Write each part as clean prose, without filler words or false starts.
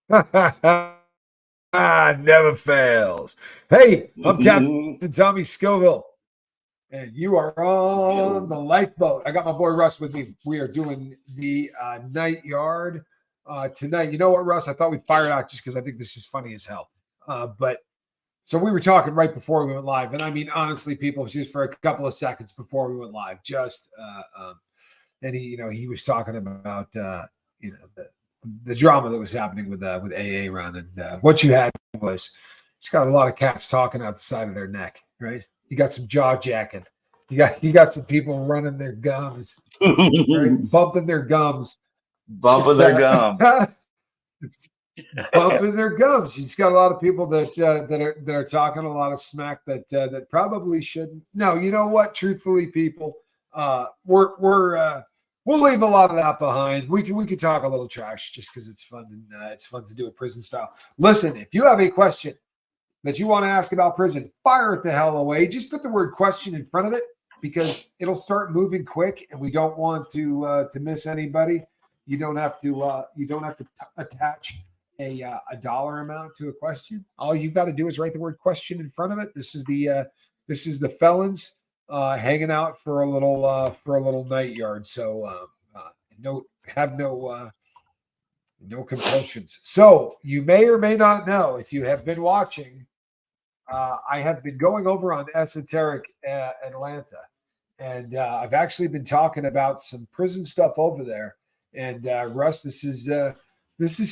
Never fails. Hey, I'm Captain Tommy Scoville, and you are on the lifeboat. I got my boy Russ with me. We are doing the night yard tonight. You know what, Russ? I thought we'd fire it out just because I think this is funny as hell. But so we were talking right before we went live, and I mean, honestly, people, just for a couple of seconds before we went live, and he was talking about the drama that was happening with AA run, and what you had was just got a lot of cats talking out the side of their neck, right? You got some jaw jacking, you got some people running their gums, right? Bumping their gums, bumping their gum. It's bumping their gums. You just got a lot of people that are talking a lot of smack that probably shouldn't. No, you know what? Truthfully, people, we'll leave a lot of that behind. We can talk a little trash just because it's fun, and it's fun to do it prison style. Listen, if you have a question that you want to ask about prison, fire it the hell away. Just put the word question in front of it because it'll start moving quick, and we don't want to miss anybody. You don't have to attach a dollar amount to a question. All you got to do is write the word question in front of it. This is the felons hanging out for a little night yard. So no compulsions. So you may or may not know, if you have been watching, I have been going over on Esoteric Atlanta, and I've actually been talking about some prison stuff over there. And Russ, this is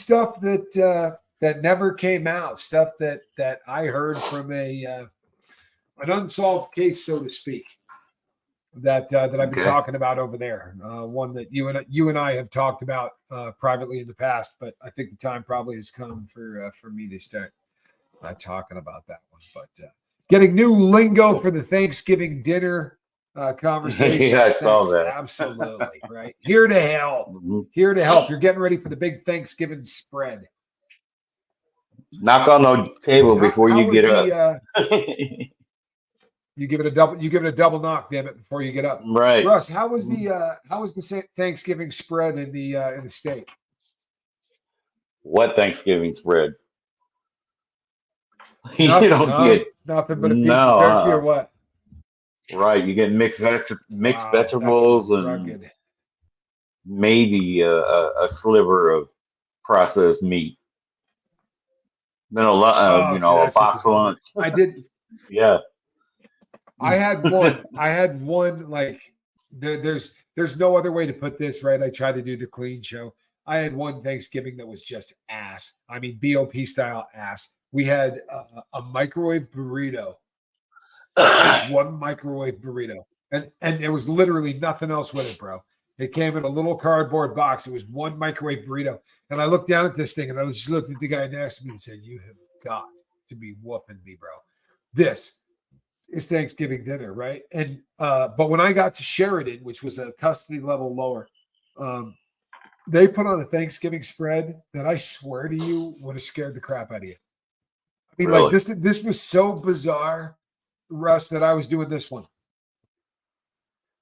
stuff that never came out, stuff that I heard from an unsolved case, so to speak, that I've been talking about over there. One that you and I have talked about privately in the past, but I think the time probably has come for me to start talking about that one. But getting new lingo for the Thanksgiving dinner conversation. Yeah, I saw that. Absolutely, right. Here to help. Here to help. You're getting ready for the big Thanksgiving spread. Knock on the table before you get up. You give it a double knock, damn it, before you get up. Right. Russ, how was the Thanksgiving spread in the state? What Thanksgiving spread? Nothing, You don't get nothing but a piece of turkey or what? Right, you get mixed vegetables and maybe a sliver of processed meat. Then a box lunch. I did. Yeah. I had one like there's no other way to put this, right? I tried to do the clean show. I had one Thanksgiving that was just ass. I mean, BOP style ass. We had a microwave burrito. One microwave burrito, and there was literally nothing else with it, bro. It came in a little cardboard box. It was one microwave burrito, and I looked down at this thing, and I just looked at the guy next to me and said, "You have got to be whooping me, bro. This is Thanksgiving dinner, right?" And but when I got to Sheridan, which was a custody level lower, they put on a Thanksgiving spread that I swear to you would have scared the crap out of you. I mean, really? like this was so bizarre, Russ, that I was doing this one.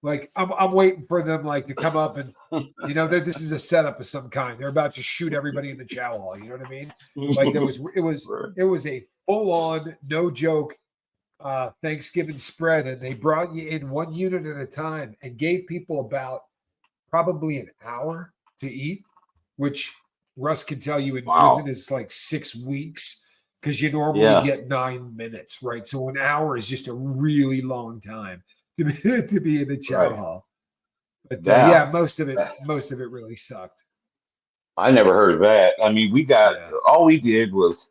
Like I'm waiting for them like to come up and this is a setup of some kind. They're about to shoot everybody in the chow hall. You know what I mean? Like it was a full on, no joke Thanksgiving spread, and they brought you in one unit at a time and gave people about probably an hour to eat, which Russ can tell you in prison is like 6 weeks because you normally get 9 minutes, right? So an hour is just a really long time to be in the chow hall. But most of it really sucked. I never heard of that. I mean, all we did was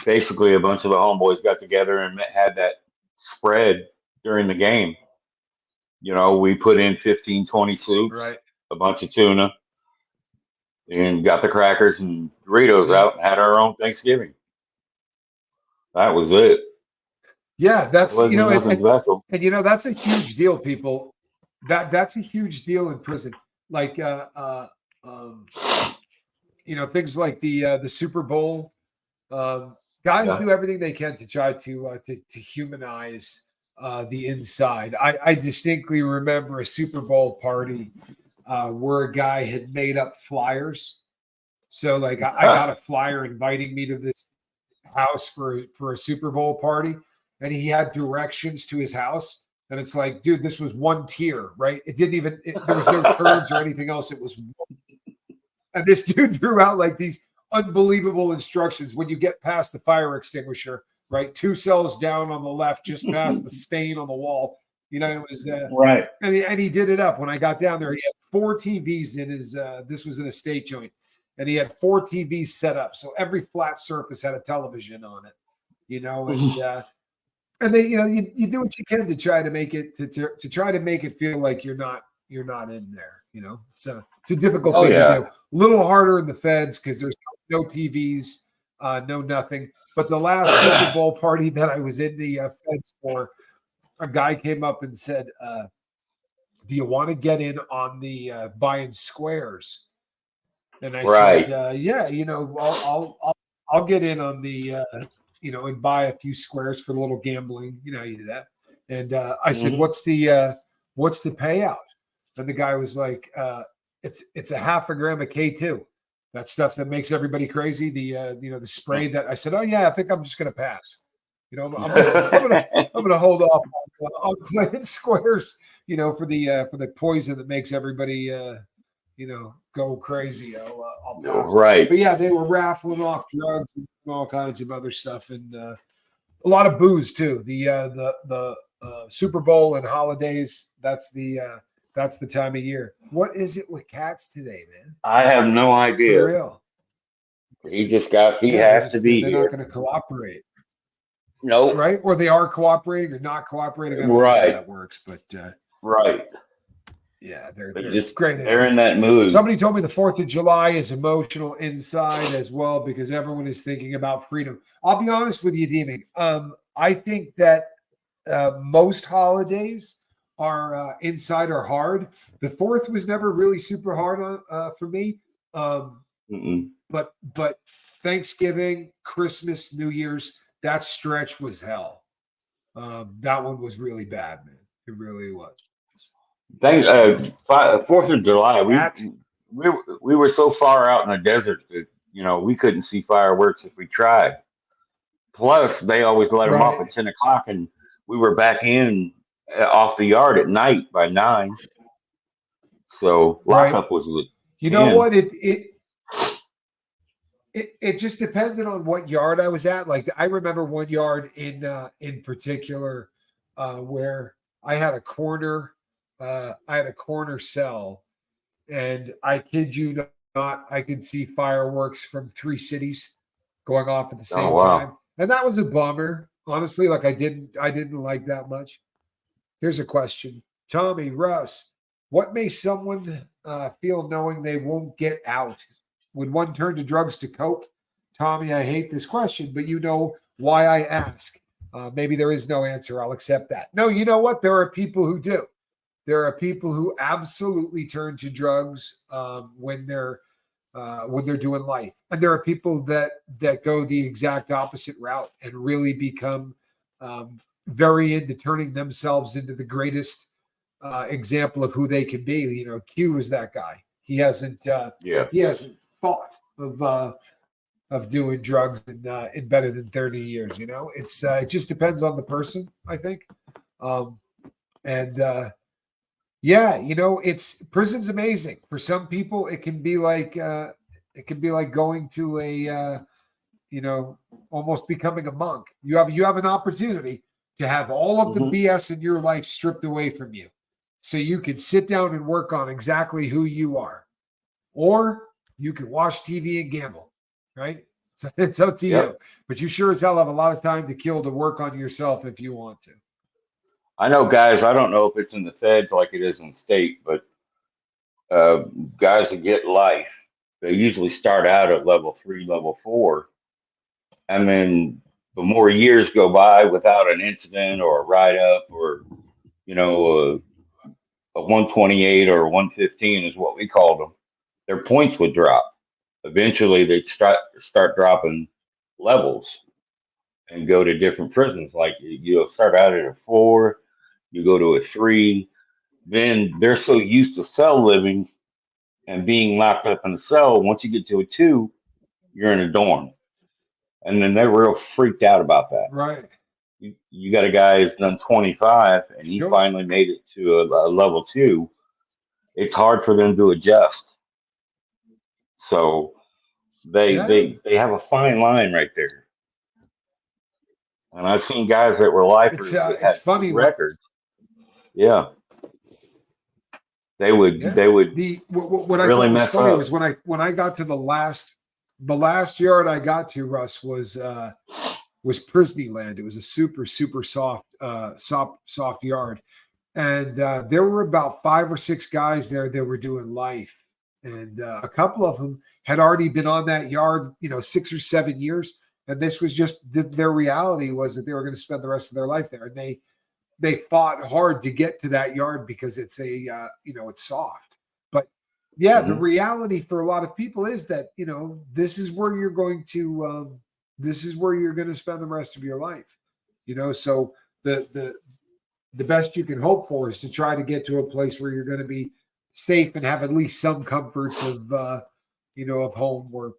basically a bunch of the homeboys got together and had that spread during the game. We put in 15, 20 soups, a bunch of tuna, and got the crackers and Doritos out and had our own Thanksgiving. That was it. Yeah, that's and that's a huge deal, people. That's a huge deal in prison. Like things like the Super Bowl. Guys do everything they can to try to humanize the inside. I distinctly remember a Super Bowl party where a guy had made up flyers So like I got a flyer inviting me to this house for a Super Bowl party, and he had directions to his house. And it's like, dude, this was one tier, right? It didn't even there was no turds or anything else. It was, and this dude threw out like these unbelievable instructions. When you get past the fire extinguisher, right, 2 cells down on the left, just past the stain on the wall. You know, it was Right. and he did it up. When I got down there, he had 4 TVs in his. This was an estate joint, and he had 4 TVs set up, so every flat surface had a television on it. You know, and they, you know, you do what you can to try to make it to try to make it feel like you're not in there. You know, it's a difficult thing to do. A little harder in the feds because there's no TVs, no nothing. But the last Super Bowl party that I was in the feds for, a guy came up and said, "Do you want to get in on the buying squares?" And I said, "Yeah, you know, I'll get in on the you know, and buy a few squares for a little gambling. You know, you do that." And I said, what's the payout?" And the guy was like, "It's a half a gram of K2. That stuff that makes everybody crazy. The you know, the spray that." I said, "Oh yeah, I think I'm just gonna pass. You know, I'm gonna hold off on playing squares. You know, for the poison that makes everybody you know, go crazy. I'll pass." Right. But yeah, they were raffling off drugs and all kinds of other stuff, and a lot of booze too. The Super Bowl and holidays. That's the time of year. What is it with cats today, man? I have no For idea. real. He Yeah, has to be they're here. not going to cooperate. Nope. Right? Or they are cooperating or not cooperating. I don't know how that works, but right. yeah, they're just great. They're in that mood. Somebody told me the 4th of July is emotional inside as well because everyone is thinking about freedom. I'll be honest with you, Demon. I think that most holidays are inside are hard. The 4th was never really super hard for me. But Thanksgiving, Christmas, New Year's, that stretch was hell. That one was really bad, man. It really was. 4th of July, we were so far out in the desert that, you know, we couldn't see fireworks if we tried. Plus, they always let them off at 10 o'clock, and we were back in off the yard at night by 9. So lockup was at 10. You know what? It just depended on what yard I was at. Like I remember one yard in particular where I had a corner cell, and I kid you not, I could see fireworks from 3 cities going off at the same time. And that was a bummer. Honestly, like I didn't like that much. Here's a question. Tommy, Russ, what may someone feel knowing they won't get out? Would one turn to drugs to cope? Tommy, I hate this question, but you know why I ask. Maybe there is no answer. I'll accept that. No, you know what? There are people who do. There are people who absolutely turn to drugs when they're doing life, and there are people that go the exact opposite route and really become very into turning themselves into the greatest example of who they can be. You know, Q is that guy. He hasn't thought of doing drugs in better than 30 years. You know, it just depends on the person, I think. Yeah, you know, prison's amazing. For some people, it can be like going to a you know, almost becoming a monk. You have an opportunity to have all of the BS in your life stripped away from you, so you can sit down and work on exactly who you are, or you can watch TV and gamble. Right? So it's up to you. But you sure as hell have a lot of time to kill to work on yourself if you want to. I know guys, I don't know if it's in the feds like it is in state, but guys that get life, they usually start out at level 3, level 4. And then the more years go by without an incident or a write up or, you know, a 128 or a 115 is what we called them, their points would drop. Eventually, they'd start dropping levels and go to different prisons. Like you'll start out at a 4, you go to a 3. Then they're so used to cell living and being locked up in a cell. Once you get to a 2, you're in a dorm, and then they're real freaked out about that. Right. You got a guy who's done 25, and he Sure. finally made it to a level 2. It's hard for them to adjust. So Yeah. they have a fine line right there. And I've seen guys that were lifers that It's had good funny when records. Yeah, they would yeah. they would What I really thought was mess funny was up. when I got to the last yard I got to, Russ, was Prisney land. It was a super soft yard. And there were about 5 or 6 guys there that were doing life. And a couple of them had already been on that yard, 6 or 7 years. And this was just their reality was that they were going to spend the rest of their life there. And they fought hard to get to that yard because it's it's soft. But yeah, the Mhm. reality for a lot of people is that, this is where you're going to, spend the rest of your life, so the best you can hope for is to try to get to a place where you're going to be safe and have at least some comforts of home where,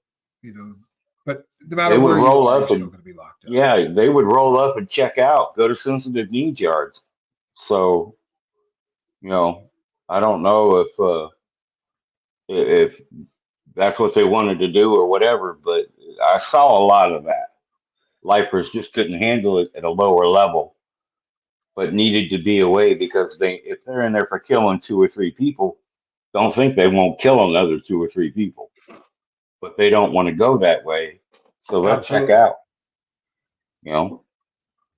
but no They matter would where you roll are, you're up still and going to be locked up. yeah, they would roll up and check out, go to sensitive needs yards. So you know, I don't know if that's what they wanted to do or whatever, but I saw a lot of that. Lifers just couldn't handle it at a lower level, but needed to be away because if they're in there for killing 2 or 3 people, don't think they won't kill another 2 or 3 people, but they don't want to go that way, so they'll check Absolutely. out. You know,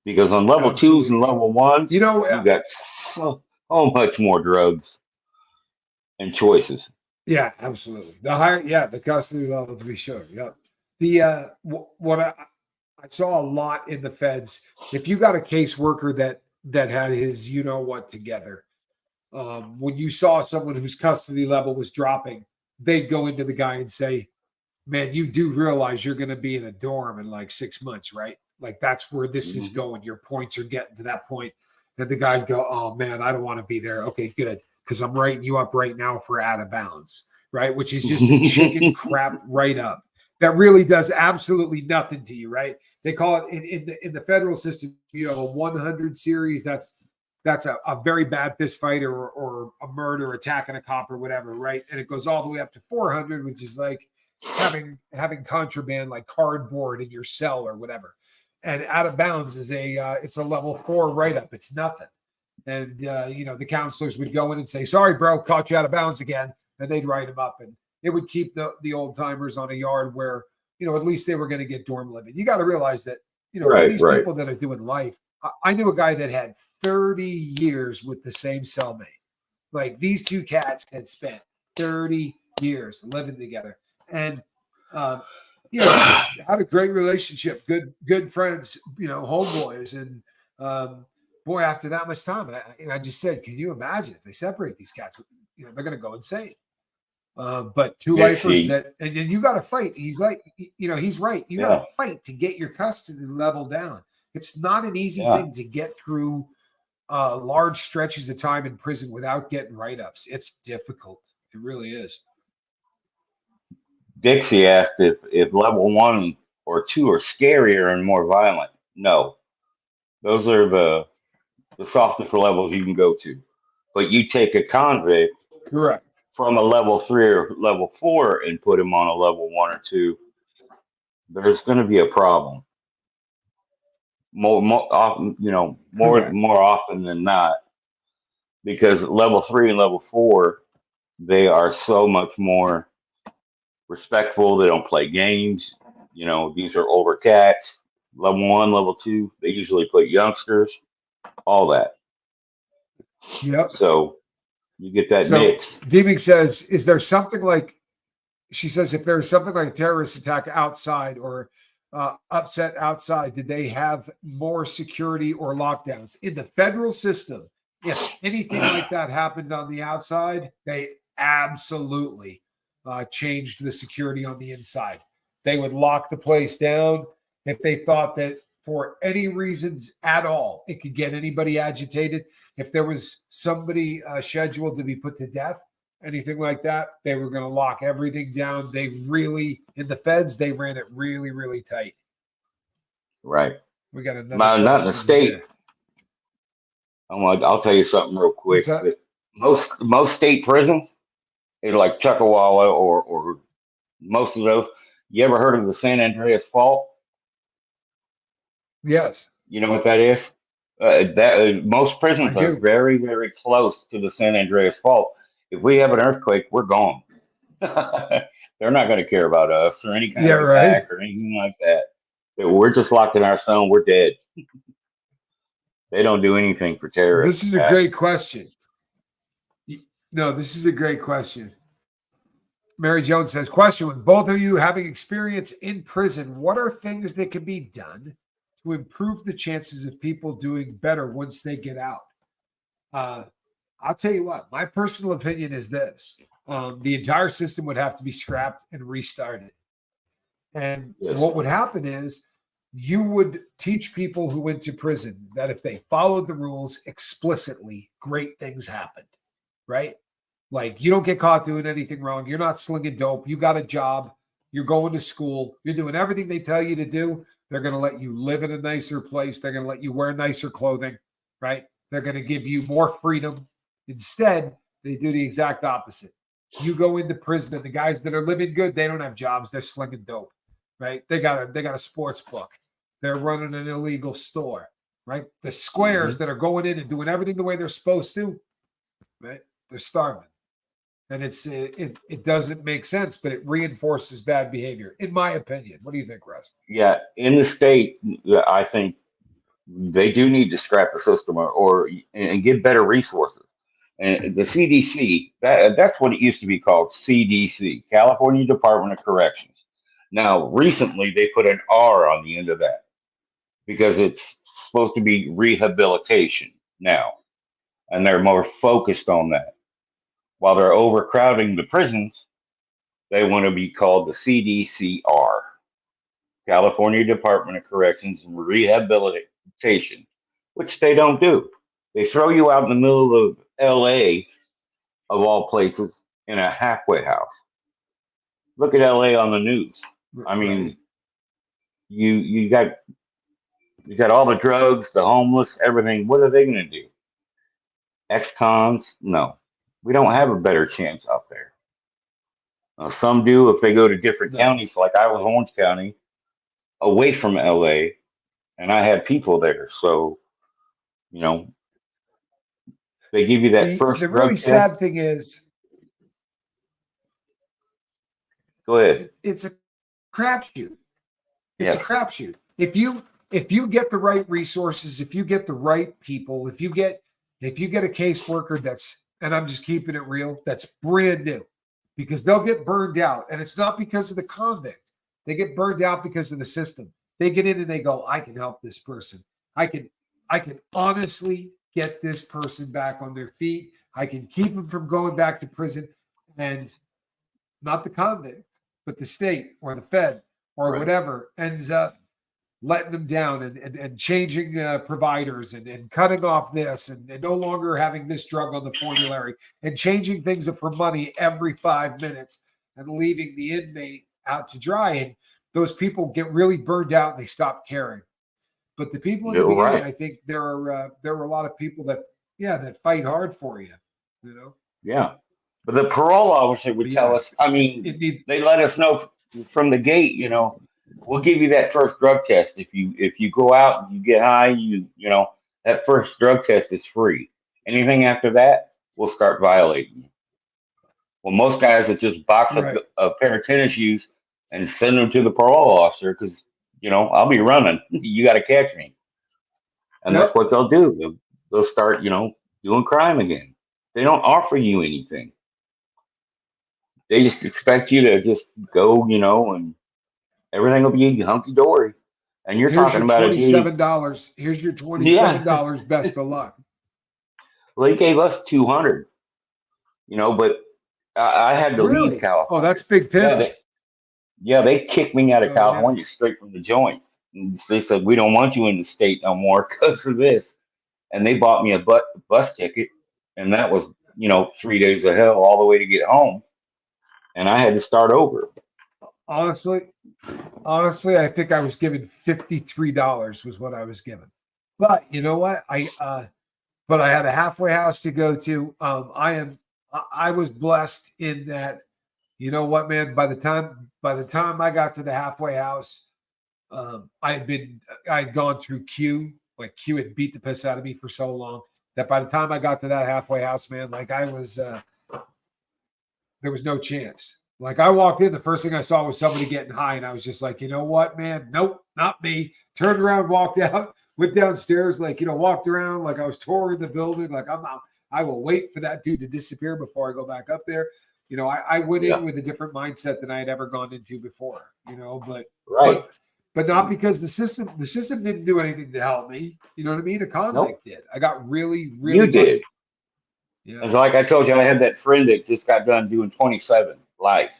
because on level 2s and Absolutely. level 1s, You know, you got so much more drugs and choices. yeah, absolutely. The higher, yeah, the custody level to be sure. Yeah. What I saw a lot in the feds, if you got a caseworker that had his what together, when you saw someone whose custody level was dropping, they'd go into the guy and say, "Man, you do realize you're going to be in a dorm in like 6 months, right? Like that's where this is Mhm. going. Your points are getting to that point." And the guy'd go, "Oh man, I don't want to be there." Okay, good, because I'm writing you up right now for out of bounds, right? Which is just a chicken crap write up that really does absolutely nothing to you, right? They call it in the federal system, a 100 series. That's a very bad fist fight or a murder, attacking a cop or whatever, right? And it goes all the way up to 400, which is like having contraband like cardboard in your cell or whatever. And out of bounds is it's a level 4 write up. It's nothing. And the counselors would go in and say, "Sorry, bro, caught you out of bounds again," and they'd write them up, and it would keep the old timers on a yard where at least they were going to get dorm living. You got to realize that for Right, these right. people that are doing life, I knew a guy that had 30 years with the same cellmate. Like these two cats had spent 30 years living together, and um, just had a great relationship, good friends, homeboys, and boy, after that much time, I just said, can you imagine if they separate these cats? They're going to go insane. But two lifers Dixie, and you got to fight. He's like, he's right. You got to yeah, fight to get your custody level down. It's not an easy yeah. thing to get through large stretches of time in prison without getting write-ups. It's difficult. It really is. Dixie asked if level 1 or 2 are scarier and more violent. No, those are the softest levels you can go to. But you take a convict Correct. from a level 3 or level 4 and put him on a level 1 or 2, there's going to be a problem. More often, Correct. more often than not, because level 3 and level 4, they are so much more respectful. They don't play games. These are older cats. Level 1, level 2, they usually put youngsters, all that. Yep. So you get that So mix. Deeming says, is there something like, she says, if there's something like a terrorist attack outside or upset outside, did they have more security or lockdowns? In the federal system, if anything like that happened on the outside, they absolutely changed the security on the inside. They would lock the place down if they thought that for any reasons at all, it could get anybody agitated. If there was somebody scheduled to be put to death, anything like that. They were going to lock everything down. They really, in the feds, they ran it really, really tight. Right. We got another Not in the question state. here. I'll tell you something real quick. What's that? But most state prisons, like Chuckawalla or most of those. You ever heard of the San Andreas Fault? Yes, You know what that is? Most I prisons are do. very, very close to the San Andreas Fault. If we have an earthquake, we're gone. They're not going to care about us or any kind Yeah, of right. attack or anything like that. We're just locked in our zone. We're dead. They don't do anything for This terrorist is a great attacks. question. No, this is a great question. Mary Jones says, question, with both of you having experience in prison, what are things that can be done to improve the chances of people doing better once they get out? I'll tell you what, my personal opinion is this. The entire system would have to be scrapped and restarted. And Yes. what would happen is you would teach people who went to prison that if they followed the rules explicitly, great things happened, right? Like you don't get caught doing anything wrong. You're not slinging dope. You got a job. You're going to school. You're doing everything they tell you to do. They're going to let you live in a nicer place. They're going to let you wear nicer clothing, right? They're going to give you more freedom. Instead, they do the exact opposite. You go into prison, and the guys that are living good, they don't have jobs. They're slinging dope, right? They got a sports book. They're running an illegal store, right? The squares that are going in and doing everything the way they're supposed to, right? They're starving. And it doesn't make sense, but it reinforces bad behavior, in my opinion. What do you think, Russ? Yeah. In the state, I think they do need to scrap the system or and give better resources. And the CDC, that's what it used to be called, CDC, California Department of Corrections. Now, recently they put an R on the end of that because it's supposed to be rehabilitation now, and they're more focused on that. While they're overcrowding the prisons, they want to be called the CDCR, California Department of Corrections and Rehabilitation, which they don't do. They throw you out in the middle of LA, of all places, in a halfway house. Look at LA on the news. I Right. mean, you you got all the drugs, the homeless, everything. What are they going to do? Ex-cons? No, we don't have a better chance out there. Some do if they go to different No. counties. Like I was Orange County, away from LA, and I had people there. So you know, they give you that The first really drug test. sad thing is Go ahead. it's a crapshoot. It's a Yes. crapshoot. If you get the right resources, if you get the right people, if you get a caseworker that's, and I'm just keeping it real, that's brand new, because they'll get burned out, and it's not because of the convict. They get burned out because of the system. They get in and they go, I can help this person. I can I can honestly get this person back on their feet. I can keep them from going back to prison, and not the convict, but the state or the Fed or Right. whatever ends up letting them down and changing providers and cutting off this and no longer having this drug on the formulary and changing things for money every 5 minutes and leaving the inmate out to dry. And those people get really burned out and they stop caring. But the people in the You're beginning, right. I think there were a lot of people that, yeah, that fight hard for you, you know. Yeah. But the parole officer would But tell yeah, us, I it mean, need they let us know from the gate, we'll give you that first drug test. If you go out and you get high, that first drug test is free. Anything after that, we'll start violating you. Well, most guys would just box up right. a pair of tennis shoes and send them to the parole officer because, I'll be running. You got to catch me. And that's Yep. what they'll do. They'll start, doing crime again. They don't offer you anything. They just expect you to just go, and everything will be hunky dory. And you're Here's talking your about a dude. $27. Here's your Yeah. $27. Best of luck. Well, they gave us 200, but I had to leave Really? Oh, California. that's big Yeah, pimping. they kicked me out of Oh yeah. California straight from the joints. And they said we don't want you in the state no more because of this. And they bought me a bus ticket, and that was 3 days of hell all the way to get home, and I had to start over. Honestly, I think I was given $53 was what I was given. But you know what? But I had a halfway house to go to. I was blessed in that, you know what, man, by the time I got to the halfway house, I'd gone through Q. Like Q had beat the piss out of me for so long that by the time I got to that halfway house, man, like I was there was no chance. Like I walked in, the first thing I saw was somebody getting high, and I was just like, you know what, man? Nope, not me. Turned around, walked out, went downstairs, like, walked around like I was touring the building. Like I'm not, I will wait for that dude to disappear before I go back up there. I went in with a different mindset than I had ever gone into before, but Right. but not because the system didn't do anything to help me. You know what I mean? A convict did. I got really, really You lucky. did. Yeah. And like I told you, I had that friend that just got done doing 27 life,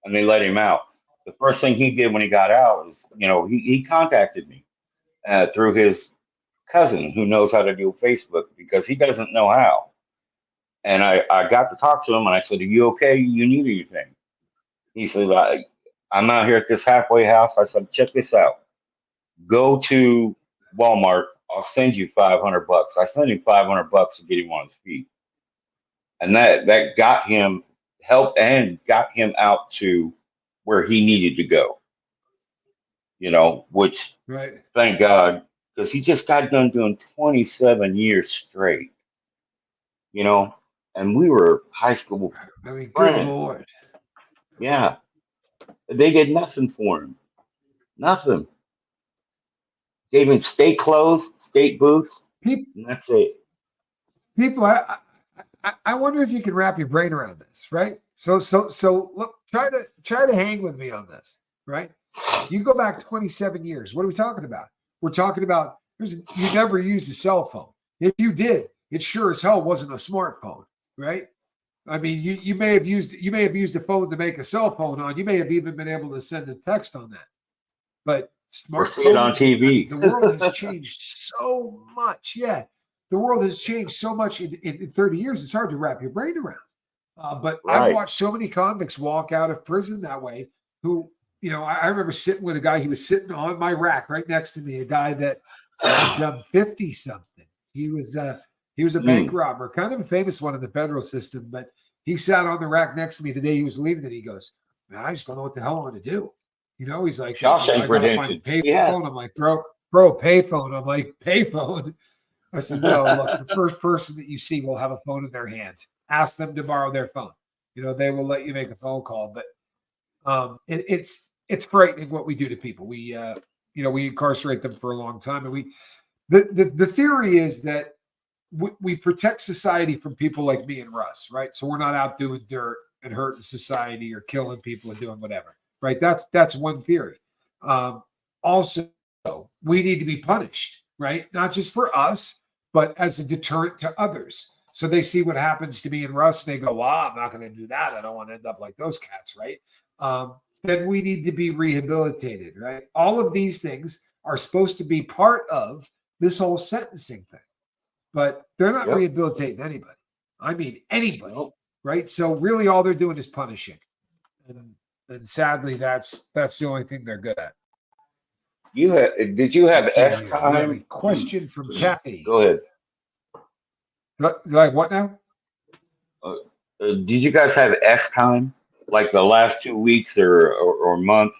and they let him out. The first thing he did when he got out is, he contacted me through his cousin who knows how to do Facebook because he doesn't know how. And I got to talk to him, and I said, "Are you okay? You need anything?" He said, "I'm out here at this halfway house." I said, "Check this out. Go to Walmart. I'll send you $500." I sent him $500 to get him on his feet, and that got him helped and got him out to where he needed to go. Which Right. thank God, because he just got done doing 27 years straight. And we were high school I mean, good friends. Lord. Yeah, they did nothing for him. Nothing. Gave him state clothes, state boots, and that's it. People, I wonder if you can wrap your brain around this, right? So look, try to hang with me on this, right? You go back 27 years. What are we talking about? We're talking about you never used a cell phone. If you did, it sure as hell wasn't a smartphone, right? I mean, you may have used a phone to make a cell phone on. You may have even been able to send a text on that. But Or see it on smartphones, TV. the world has changed so much. Yeah, the world has changed so much in 30 years. It's hard to wrap your brain around. But I've Right. watched so many convicts walk out of prison that way. Who, I remember sitting with a guy. He was sitting on my rack right next to me. A guy that had done 50 something. He was a bank Mm. robber, kind of a famous one in the federal system. But he sat on the rack next to me the day he was leaving, and he goes, "Man, I just don't know what the hell I'm going to do." He's like, I Shawshank got to find a Redemption. Yeah. payphone. I'm like, bro, payphone. I'm like, payphone. I said, no, look, the first person that you see will have a phone in their hand. Ask them to borrow their phone. They will let you make a phone call. But it's frightening what we do to people. We incarcerate them for a long time. And the theory is that we protect society from people like me and Russ, right? So we're not out doing dirt and hurting society or killing people and doing whatever, right? That's one theory. Also, we need to be punished, right? Not just for us, but as a deterrent to others. So they see what happens to me and Russ, and they go, "Well, I'm not going to do that. I don't want to end up like those cats," right? Then we need to be rehabilitated, right? All of these things are supposed to be part of this whole sentencing thing, but they're not Yep. rehabilitating anybody. I mean, anybody, Nope. right? So really, all they're doing is punishing, and sadly, that's the only thing they're good at. Did you have Let's see S here. We have a time? question from Kathy. Go ahead. Did I what now? Did you guys have S time? Like the last 2 weeks or month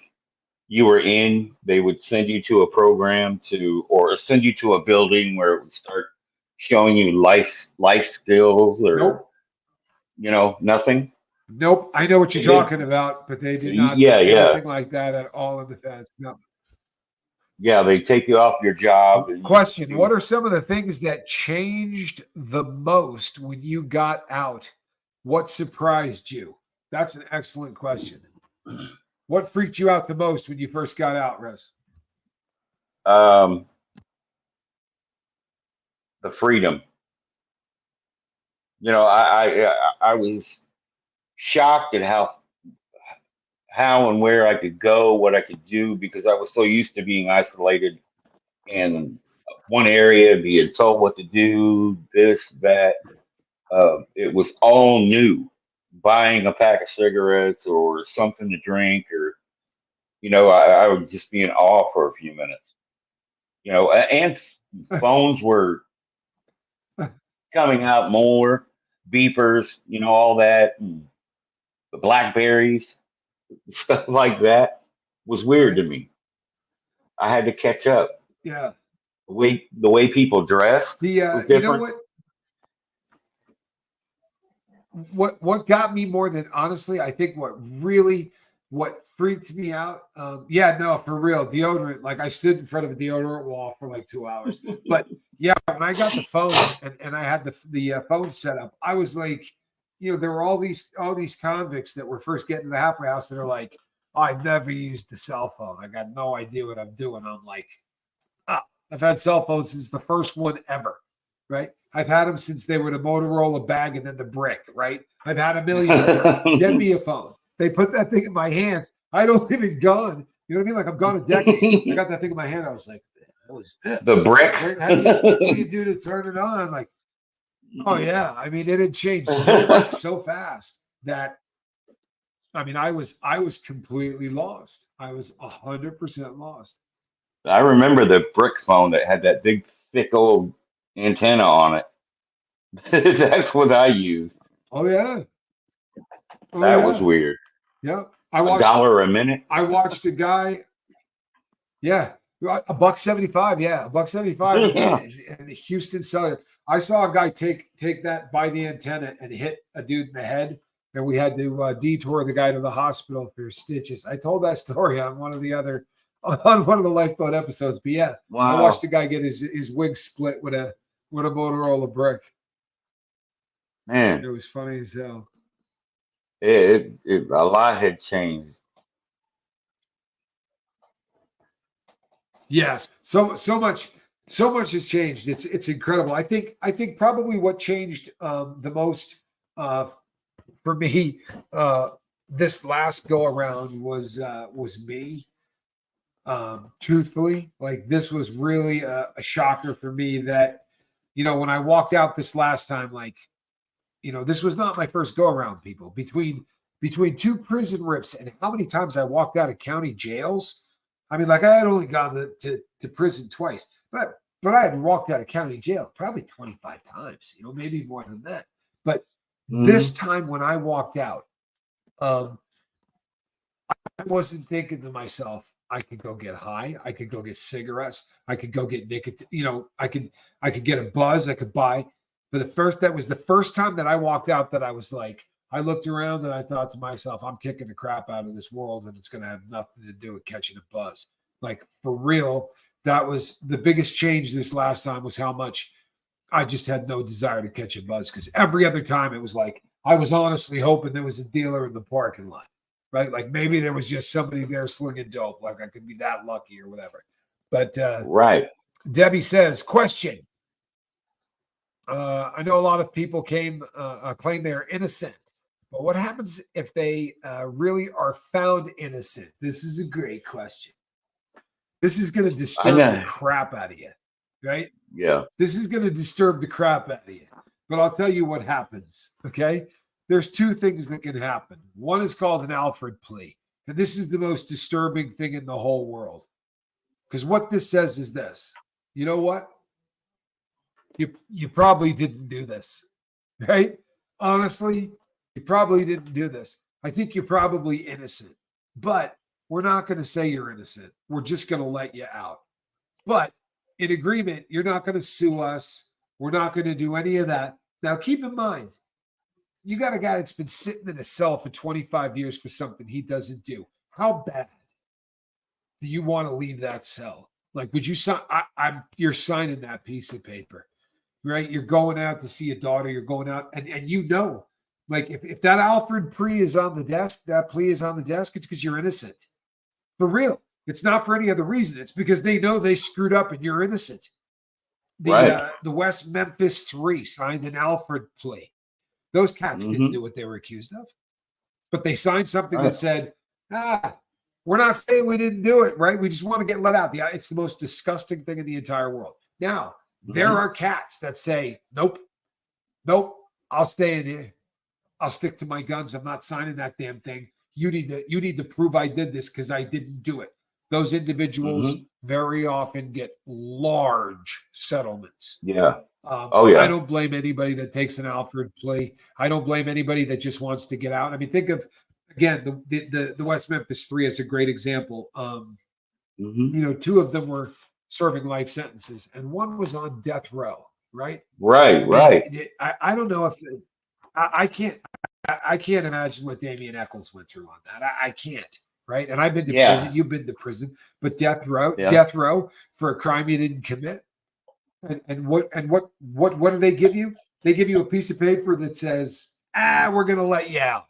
you were in, they would send you to a program or send you to a building where it would start showing you life skills or Nope. nothing. Nope. I know what They you're did. talking about, but they did not do Yeah. anything like that at all in the feds. No. Yeah, they take you off your job and Question: you what are some of the things that changed the most when you got out? What surprised you? That's an excellent question. What freaked you out the most when you first got out, Russ? the freedom. I was shocked at how and where I could go, what I could do, because I was so used to being isolated in one area, being told what to do, this, that. It was all new. Buying a pack of cigarettes or something to drink, or I would just be in awe for a few minutes. And phones were coming out more, beepers, all that, and the Blackberries, stuff like that was weird to Right. me. I had to catch up. Yeah. The way people dressed was You know different. what got me more than honestly, I think what freaked me out. Yeah, no, for real, deodorant. Like I stood in front of a deodorant wall for like 2 hours. But yeah, when I got the phone and I had the phone set up, I was like, there were all these convicts that were first getting to the halfway house that are like, oh, I've never used the cell phone. I got no idea what I'm doing. I'm like, ah, I've had cell phones since the first one ever, right? I've had them since they were the Motorola bag and then the brick, right? I've had a million of them. Get me a phone. They put that thing in my hands. I'd only been gone. You know what I mean? Like I'm gone a decade. I got that thing in my hand. I was like, what is this? The brick. Right? What do you do to turn it on? Like, oh yeah. I mean, it had changed so much so fast that I was completely lost. I was 100% lost. I remember the brick phone that had that big, thick old antenna on it. That's what I used. Oh yeah. Oh That was yeah. weird. Yeah. $1 a minute. I watched a guy. Yeah. $1.75. Yeah. $1.75 in Houston cellular. I saw a guy take that by the antenna and hit a dude in the head. And we had to detour the guy to the hospital for stitches. I told that story on one of the Lifeboat episodes. But yeah, Wow. I watched a guy get his wig split with a Motorola brick. Man, It was funny as hell. a lot had changed. Yes. So much has changed. It's incredible. I think probably what changed the most for me this last go around was me. Truthfully, like this was really a shocker for me that when I walked out this last time, like this was not my first go around. People between two prison rips and how many times I walked out of county jails. I mean, like I had only gone to prison twice, but I had walked out of county jail probably 25 times, maybe more than that. But this time when I walked out, I wasn't thinking to myself, I could go get high, I could go get cigarettes, I could go get nicotine, I could get a buzz, I could buy. That was the first time that I walked out that I was like, I looked around and I thought to myself, I'm kicking the crap out of this world and it's going to have nothing to do with catching a buzz. Like for real, that was the biggest change this last time was how much I just had no desire to catch a buzz because every other time it was like, I was honestly hoping there was a dealer in the parking lot, right? Like maybe there was just somebody there slinging dope. Like I could be that lucky or whatever. But right. Debbie says, question. I know a lot of people claim they're innocent. But what happens if they really are found innocent? This is a great question. This is going to disturb the crap out of you, right? Yeah. This is going to disturb the crap out of you. But I'll tell you what happens, okay? There's two things that can happen. One is called an Alfred plea. And this is the most disturbing thing in the whole world. Because what this says is this. You know what? You probably didn't do this, right? Honestly, you probably didn't do this. I think you're probably innocent, but we're not going to say you're innocent. We're just going to let you out. But in agreement, you're not going to sue us. We're not going to do any of that. Now, keep in mind, you got a guy that's been sitting in a cell for 25 years for something he doesn't do. How bad do you want to leave that cell? Like, would you sign? You're signing that piece of paper, right? You're going out to see a daughter. You're going out, and like if that Alfred plea is on the desk, it's because you're innocent. For real. It's not for any other reason. It's because they know they screwed up and you're innocent. The West Memphis Three signed an Alfred plea. Those cats didn't do what they were accused of. But they signed something that said, we're not saying we didn't do it, right? We just want to get let out. It's the most disgusting thing in the entire world. Now, there are cats that say, nope, I'll stay in here. I'll stick to my guns. I'm not signing that damn thing. You need to prove I did this because I didn't do it. Those individuals very often get large settlements. Yeah. Oh yeah. I don't blame anybody that takes an Alfred plea. I don't blame anybody that just wants to get out. I mean, think of again the West Memphis Three as a great example. You know, two of them were serving life sentences, and one was on death row. Right. Right. Right. I don't know if I can't. I can't imagine what Damian Eccles went through on that. I can't. Right. And I've been to prison. You've been to prison, but death row for a crime you didn't commit. And what do they give you? They give you a piece of paper that says, we're going to let you out.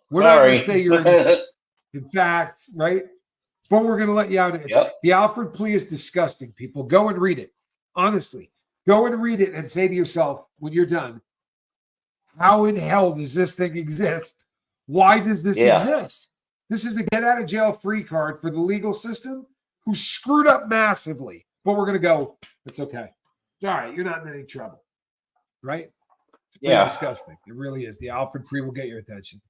We're not going to say you're innocent. In fact, right? But we're going to let you out. The Alfred plea is disgusting, people. Go and read it. Honestly, go and read it and say to yourself when you're done, how in hell does this thing exist? Why does this exist? This is a get out of jail free card for the legal system who screwed up massively. But we're going to go, it's okay. It's all right. You're not in any trouble. Right? It's pretty disgusting. It really is. The Alfred plea will get your attention.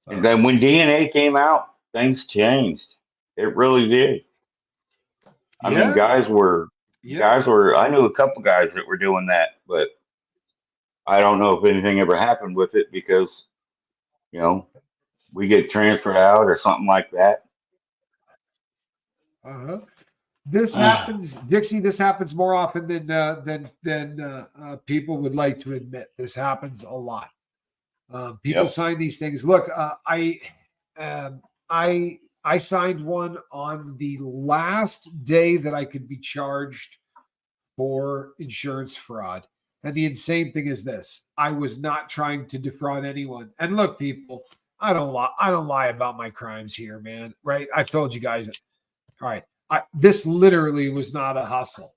And then when DNA came out, things changed. It really did. I mean, guys were, I knew a couple guys that were doing that, but I don't know if anything ever happened with it because, you know, we get transferred out or something like that. This happens, Dixie. This happens more often than people would like to admit. This happens a lot. People sign these things. Look, I signed one on the last day that I could be charged for insurance fraud. And the insane thing is this: I was not trying to defraud anyone. And look, people, I don't lie about my crimes here, man. Right? I've told you guys. All right. This literally was not a hustle.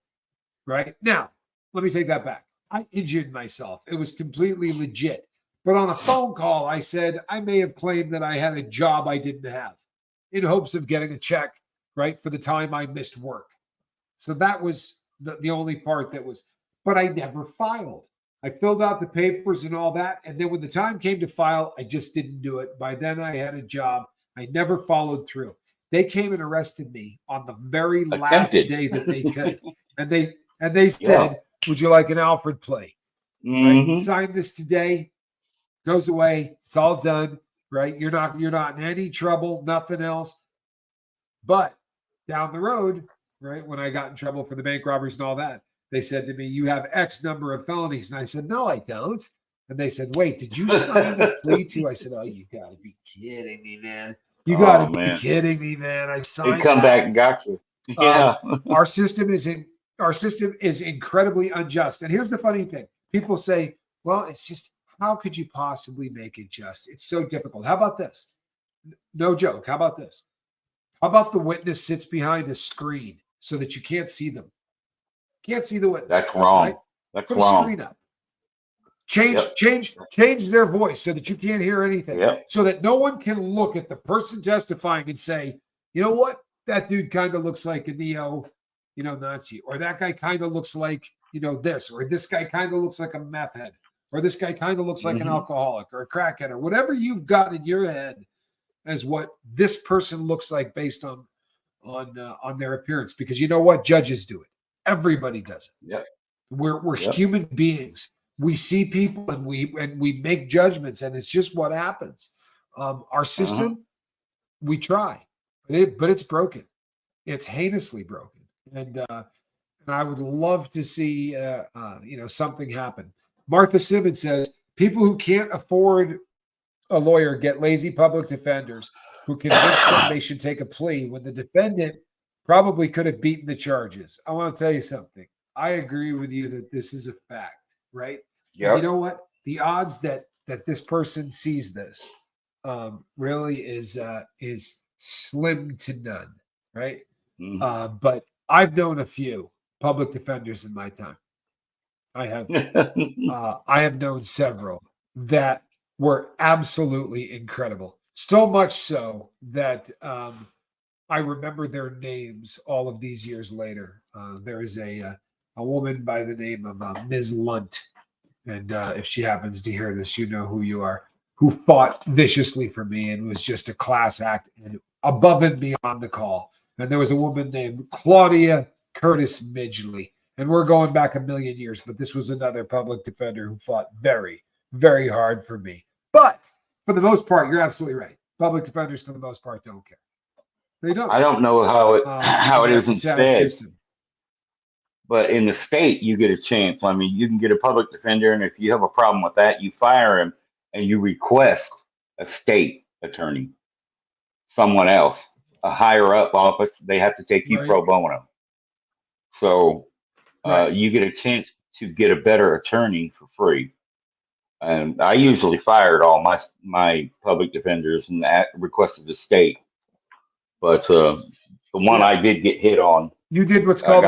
Right? Now, let me take that back. I injured myself. It was completely legit. But on a phone call, I said I may have claimed that I had a job I didn't have in hopes of getting a check, right, for the time I missed work. So that was the only part that was, but I never filed. I filled out the papers and all that. And then when the time came to file, I just didn't do it. By then I had a job. I never followed through. They came and arrested me on the very last day that they could. And they said, would you like an Alfred plea? Right? Sign this today. Goes away. It's all done. Right? You're not in any trouble, nothing else. But down the road, right, when I got in trouble for the bank robberies and all that, they said to me, you have X number of felonies. And I said, no, I don't. And they said, wait, did you sign a plea to? I said, oh, you got to be kidding me, man. You got to be kidding me, man. I signed. They come back and got you. Yeah. Our system is incredibly unjust. And here's the funny thing. People say, well, it's just, how could you possibly make it just? It's so difficult. How about this? No joke. How about this? How about the witness sits behind a screen so that you can't see them? Can't see the witness. That's wrong. Right? That's Put wrong. a screen up. Change their voice so that you can't hear anything. So that no one can look at the person testifying and say, you know what? That dude kind of looks like a Nazi, or that guy kind of looks like, this, or this guy kind of looks like a meth head, or this guy kind of looks like an alcoholic or a crackhead, or whatever you've got in your head as what this person looks like based on their appearance. Because you know what? Judges do it. Everybody does it. Yep. We're human beings. We see people and we make judgments, and it's just what happens. Our system, we try, but it's broken. It's heinously broken, and I would love to see something happen. Martha Simmons says people who can't afford a lawyer get lazy public defenders who convince them they should take a plea when the defendant probably could have beaten the charges. I want to tell you something. I agree with you that this is a fact, right? Yeah. You know what? The odds that this person sees this really is slim to none, right? But I've known a few public defenders in my time. I have known several that were absolutely incredible. So much so that I remember their names all of these years later. There is a woman by the name of Ms. Lunt. And if she happens to hear this, you know who you are, who fought viciously for me and was just a class act and above and beyond the call. And there was a woman named Claudia Curtis Midgley. And we're going back a million years, but this was another public defender who fought very, very hard for me. But for the most part, you're absolutely right. Public defenders, for the most part, don't care. They don't. I don't know how it is in states, but in the state, you get a chance. I mean, you can get a public defender, and if you have a problem with that, you fire him and you request a state attorney, someone else, a higher up office. They have to take you pro bono. So you get a chance to get a better attorney for free. And I usually fired all my public defenders and requested the state. But the one I did get hit on, you did what's called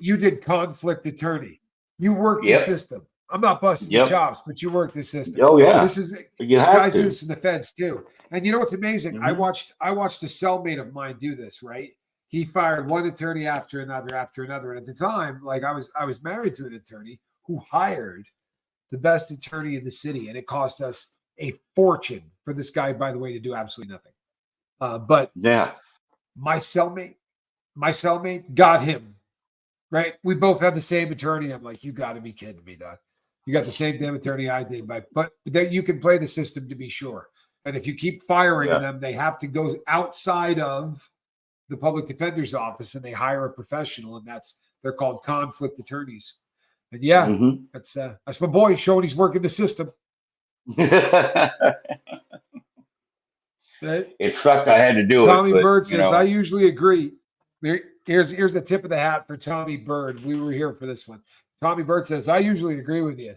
you did conflict attorney. You worked the system. I'm not busting your chops, but you worked the system. Oh yeah, this is you have guys to. do this in the feds too. And you know what's amazing? I watched a cellmate of mine do this. Right, he fired one attorney after another, and at the time, like I was married to an attorney who hired the best attorney in the city, and it cost us a fortune for this guy, by the way, to do absolutely nothing. But yeah. My cellmate got him, right? We both had the same attorney. I'm like, you got to be kidding me, Doc. You got the same damn attorney I did, but that you can play the system to be sure. And if you keep firing them, they have to go outside of the public defender's office and they hire a professional, and they're called conflict attorneys. And that's my boy showing he's working the system. It sucked. I had to do Tommy it. Tommy Bird says, I usually agree. Here's a tip of the hat for Tommy Bird. We were here for this one. Tommy Bird says, I usually agree with you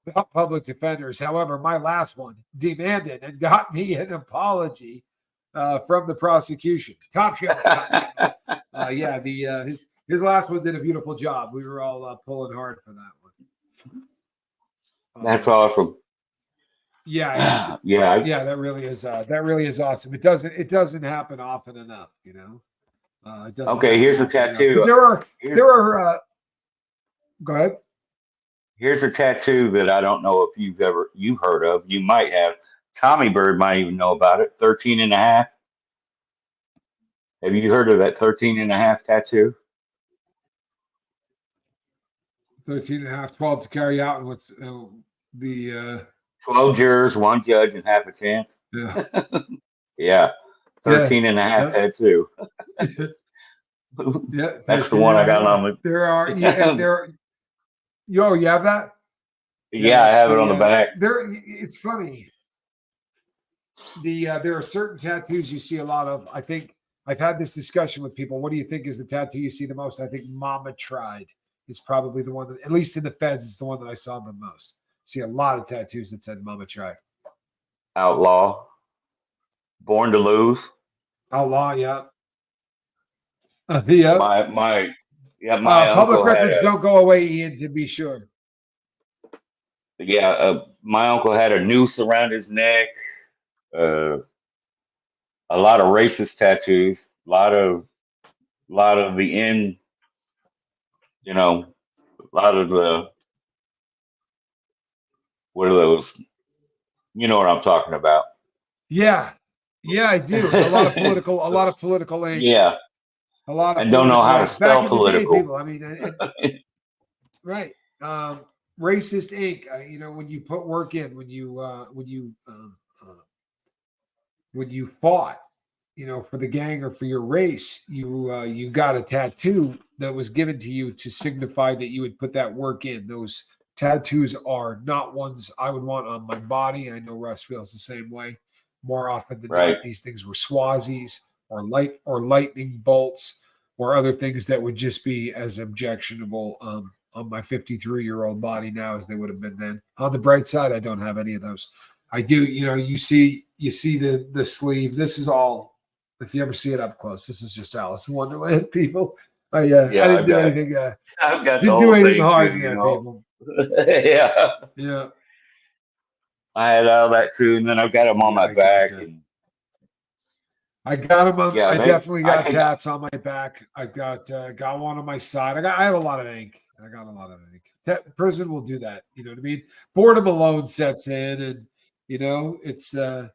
about public defenders. However, my last one demanded and got me an apology from the prosecution. Top shelf. His last one did a beautiful job. We were all pulling hard for that one. That's awesome. Yeah, that really is awesome. It doesn't happen often enough, you know. Okay, here's a tattoo. There are. Go ahead. Here's a tattoo that I don't know if you've heard of. You might have. Tommy Bird might even know about it. 13 and a half. Have you heard of that 13 and a half tattoo? 13 and a half, 12 to carry out, and what's the 12 jurors, one judge, and half a chance. Yeah. Yeah. 13 and a half tattoo. Yeah. That's the one I got on my. There are. You have that? Yeah, I have it on the back. It's funny. There are certain tattoos you see a lot of. I think I've had this discussion with people. What do you think is the tattoo you see the most? I think Mama Tried is probably the one that, at least in the feds, is the one that I saw the most. See a lot of tattoos that said Mama Tried. Outlaw. Born to Lose. Outlaw, yeah. My public records don't go away, Ian, to be sure. Yeah, my uncle had a noose around his neck. A lot of racist tattoos. A lot of the end. You know, a lot of the. What are those? You know what I'm talking about. Yeah, I do. A lot of political ink. Yeah. A lot of. And don't know how to spell political. Day, people. I mean, right. Racist ink. When you put work in, when you fought, for the gang or for your race, you got a tattoo that was given to you to signify that you would put that work in. Those tattoos are not ones I would want on my body. I know Russ feels the same way. More often than not, these things were swazis or lightning bolts or other things that would just be as objectionable on my 53-year-old body now as they would have been then. On the bright side, I don't have any of those. I do, you see the sleeve. This is all, if you ever see it up close, this is just Alice in Wonderland, people. I didn't do anything. I've got didn't do anything hard yet, people. Yeah. I had all that too, and then I've got them on my back. I got them on. I definitely got tats on my back. I got one on my side. I have a lot of ink. I got a lot of ink. Prison will do that. You know what I mean? Boredom alone sets in, and it's this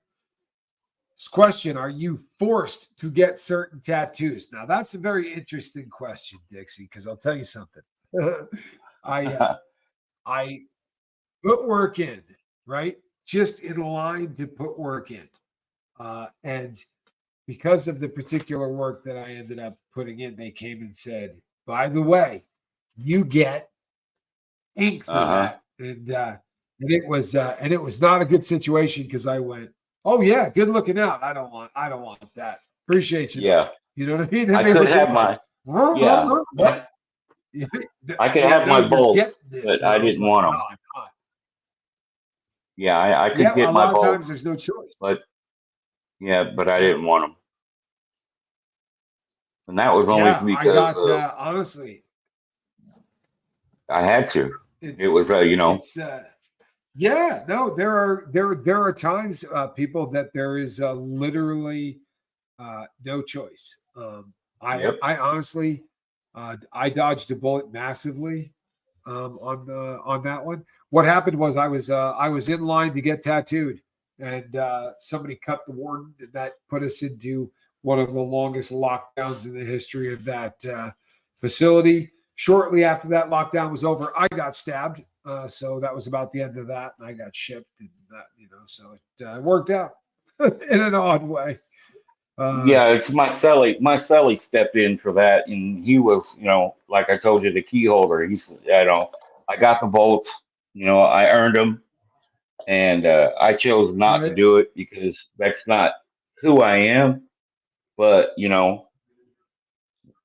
question: are you forced to get certain tattoos? Now, that's a very interesting question, Dixie, because I'll tell you something. I put work in, right? Just in line to put work in, and because of the particular work that I ended up putting in, they came and said, "By the way, you get ink for that," and it was not a good situation because I went, "Oh yeah, good looking out. I don't want that. Appreciate you though." You know what I mean? I could have my I could have my bolts, but I didn't want them. "No, I'm not." Yeah, I could Yeah, get a my lot of times bolts, there's no choice. but I Yeah, didn't want them, and that was only yeah. I because got honestly, I had to. It it's was it's yeah. No, there are times, people, that there is literally no choice. yep. I honestly, I dodged a bullet massively on that one. What happened was I was in line to get tattooed, and somebody cut the warden, and that put us into one of the longest lockdowns in the history of that facility. Shortly after that lockdown was over, I got stabbed. So that was about the end of that, and I got shipped, and that, so it worked out in an odd way. Yeah, it's my celly. My celly stepped in for that, and he was, like I told you, the key holder. He's, I got the bolts. I earned them, and I chose not to Right, do it because that's not who I am. But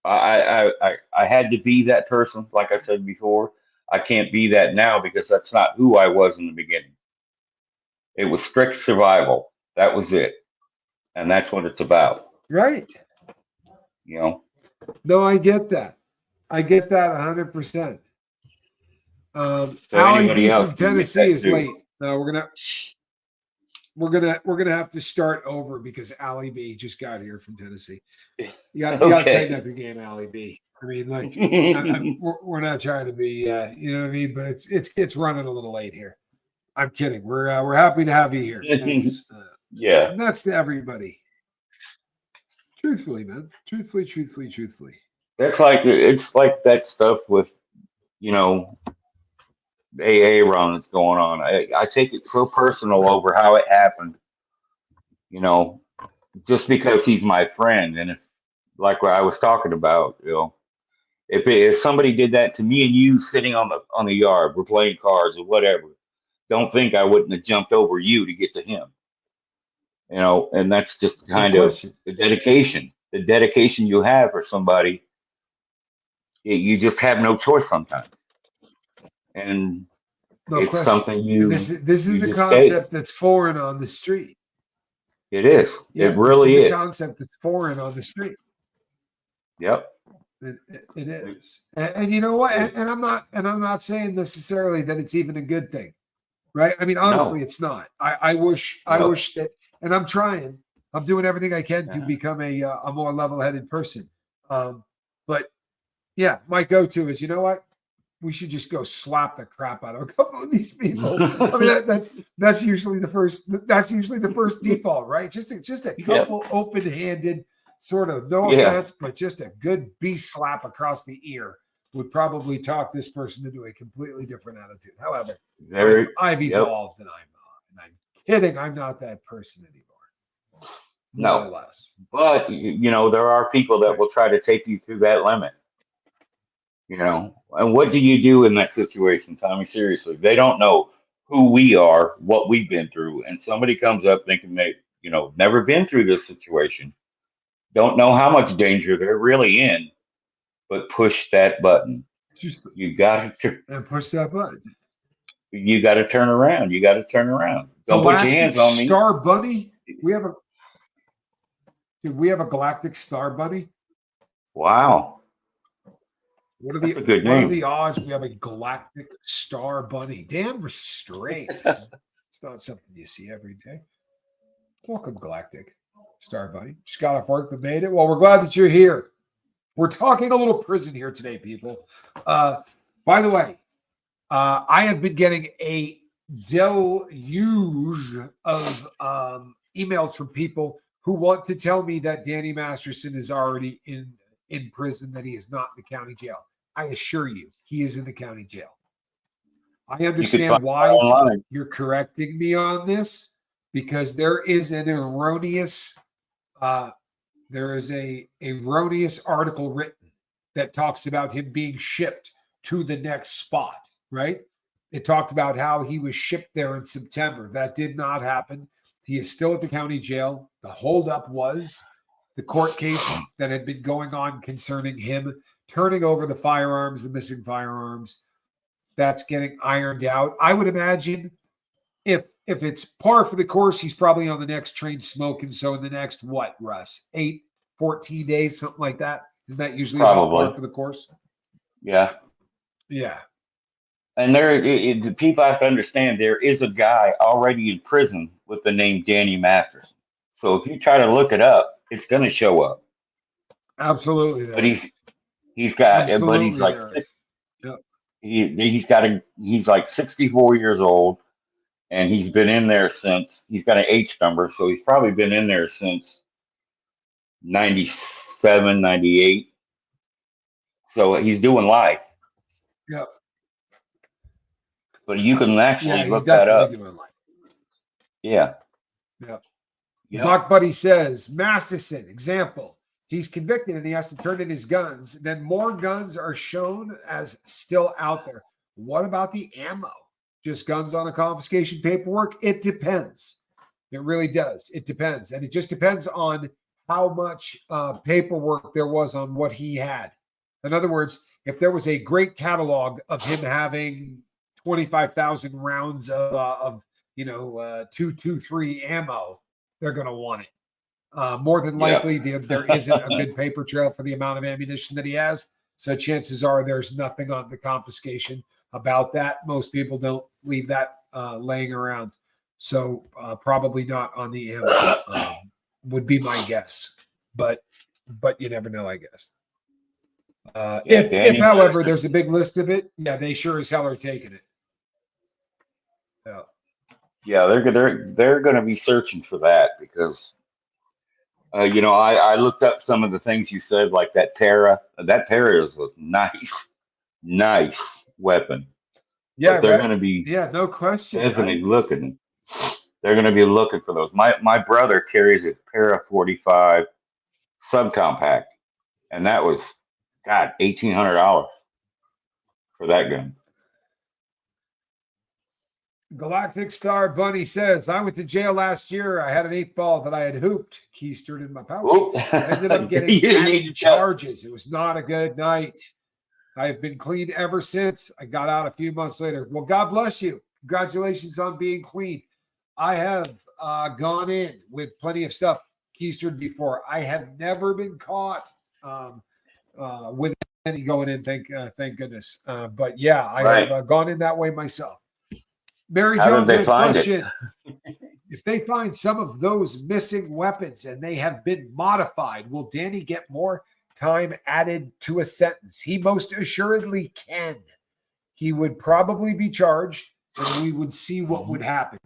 I had to be that person. Like I said before, I can't be that now because that's not who I was in the beginning. It was strict survival. That was it, and that's what it's about. right. You know. No, I get that. I get that 100%. So Allie anybody B else from can get Tennessee that is too. late. No, we're gonna have to start over because Allie B just got here from Tennessee. You got to tighten Okay. up your game, Allie B. I mean, like, we're not trying to be, you know what I mean, but it's running a little late here. I'm kidding. We're happy to have you here. Yeah, And that's to everybody. Truthfully, man. Truthfully. it's like that stuff with you know AA run that's going on. I take it so personal over how it happened. You know, just because he's my friend, and if, like what I was talking about, if somebody did that to me and you sitting on the yard, we're playing cards or whatever, don't think I wouldn't have jumped over you to get to him. And that's just No kind of question. the dedication you have for somebody. You just have no choice sometimes, and No it's question. something And you this you is a just face. concept that's foreign on the street. It is. It Yeah, this is really a is. concept that's foreign on the street. Yep. It is. And you know what? It- And I'm not saying necessarily that it's even a good thing, right? I mean, honestly, no. it's not. I No. wish that, and I'm trying. I'm doing everything I can to Uh-huh. become a more level-headed person. But yeah, my go-to is, you know what? We should just go slap the crap out of a couple of these people. I mean, that's usually the first. That's usually the first default, right? Just a Yep. couple open-handed, sort of, no Yeah. offense, but just a good beast slap across the ear would probably talk this person into a completely different attitude. However, Very. I've Yep. evolved, and I'm kidding. I'm not that person anymore, more or No. less. But there are people that Right. will try to take you to that limit. And what do you do in that situation, Tommy? Seriously, they don't know who we are, what we've been through, and somebody comes up thinking they, never been through this situation, don't know how much danger they're really in, but push that button. Just You got to, and push that button. you got to turn around. You got to turn around. Don't put your Galactic hands on me. Star Bunny. We have a Galactic Star Bunny. Wow, that's a good What are name. the odds we have a Galactic Star Bunny? Damn restraint, man. It's not something you see every day. Welcome, Galactic Star Bunny. Just got off work but made it. Well, we're glad that you're here. We're talking a little prison here today, people. By the way, I have been getting a deluge of emails from people who want to tell me that Danny Masterson is already in prison, that he is not in the county jail. I assure you, he is in the county jail. I understand why you're correcting me on this, because there is an erroneous erroneous article written that talks about him being shipped to the next spot, right? It talked about how he was shipped there in September. That did not happen. He is still at the county jail. The holdup was the court case that had been going on concerning him turning over the firearms, the missing firearms. That's getting ironed out. I would imagine if it's par for the course, he's probably on the next train smoking. So in the next, what, Russ, 14 days, something like that? Isn't that usually about par for the course? Yeah. Yeah. And the people have to understand there is a guy already in prison with the name Danny Masterson. So if you try to look it up, it's going to show up. Absolutely. But he's like Yep. he's like 64 years old, and he's been in there since, he's got an H number, so he's probably been in there since 97, 98. So he's doing life. Yep. But you can actually look that up. Doing life. Yeah. Yep. Buck Buddy says, Masterson, example. He's convicted and he has to turn in his guns. Then more guns are shown as still out there. What about the ammo? Just guns on a confiscation paperwork? It depends. It really does. It depends. And it just depends on how much paperwork there was on what he had. In other words, if there was a great catalog of him having 25,000 rounds of 223 ammo, they're going to want it. More than likely, there isn't a good paper trail for the amount of ammunition that he has. So chances are there's nothing on the confiscation about that. Most people don't leave that laying around. So probably not on the ammo would be my guess. But you never know, I guess. If, however, there's a big list of it, they sure as hell are taking it. Yeah, they're going to be searching for that because, I looked up some of the things you said, like that Para. That Para is a nice weapon. Yeah, but they're going to be no question. Definitely looking. They're going to be looking for those. My brother carries a Para 45 subcompact, and that was $1,800 for that gun. Galactic Star Bunny says, I went to jail last year. I had an 8-ball that I had hooped, keistered in my pouch. I ended up getting charges. It was not a good night. I have been clean ever since. I got out a few months later. Well, God bless you. Congratulations on being clean. I have gone in with plenty of stuff keistered before. I have never been caught with any going in, thank goodness. But yeah, I have gone in that way myself. Mary Jones has a question. If they find some of those missing weapons and they have been modified, will Danny get more time added to a sentence? He most assuredly can. He would probably be charged, and we would see what would happen.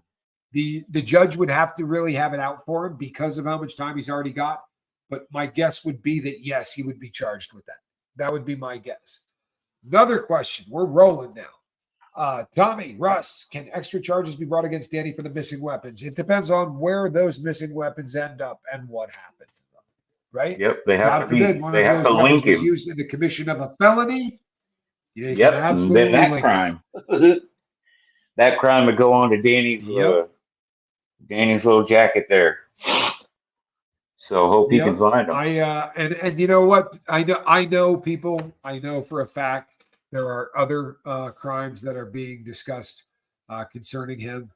The judge would have to really have it out for him because of how much time he's already got. But my guess would be that, yes, he would be charged with that. That would be my guess. Another question. We're rolling now. Tommy, Russ, can extra charges be brought against Danny for the missing weapons? It depends on where those missing weapons end up and what happened to them, right? Yep, they have to be. They have to link him. Used in the commission of a felony. Yep, and then that crime. That crime would go on to Danny's Danny's little jacket there. So hope he can find them. And you know what? I know people. I know for a fact there are other crimes that are being discussed concerning him.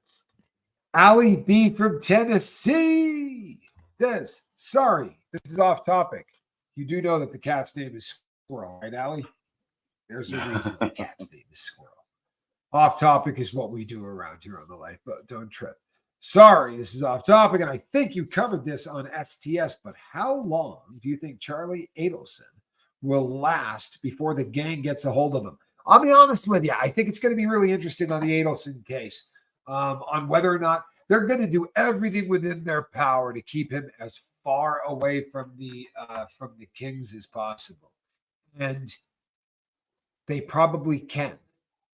Allie B from Tennessee says, sorry, this is off topic. You do know that the cat's name is Squirrel, right, Allie? There's a reason the cat's name is Squirrel. Off topic is what we do around here on the life, but don't trip. Sorry, this is off topic, and I think you covered this on STS, but how long do you think Charlie Adelson will last before the gang gets a hold of him? I'll be honest with you. I think it's going to be really interesting on the Adelson case, on whether or not they're going to do everything within their power to keep him as far away from the Kings as possible, and they probably can,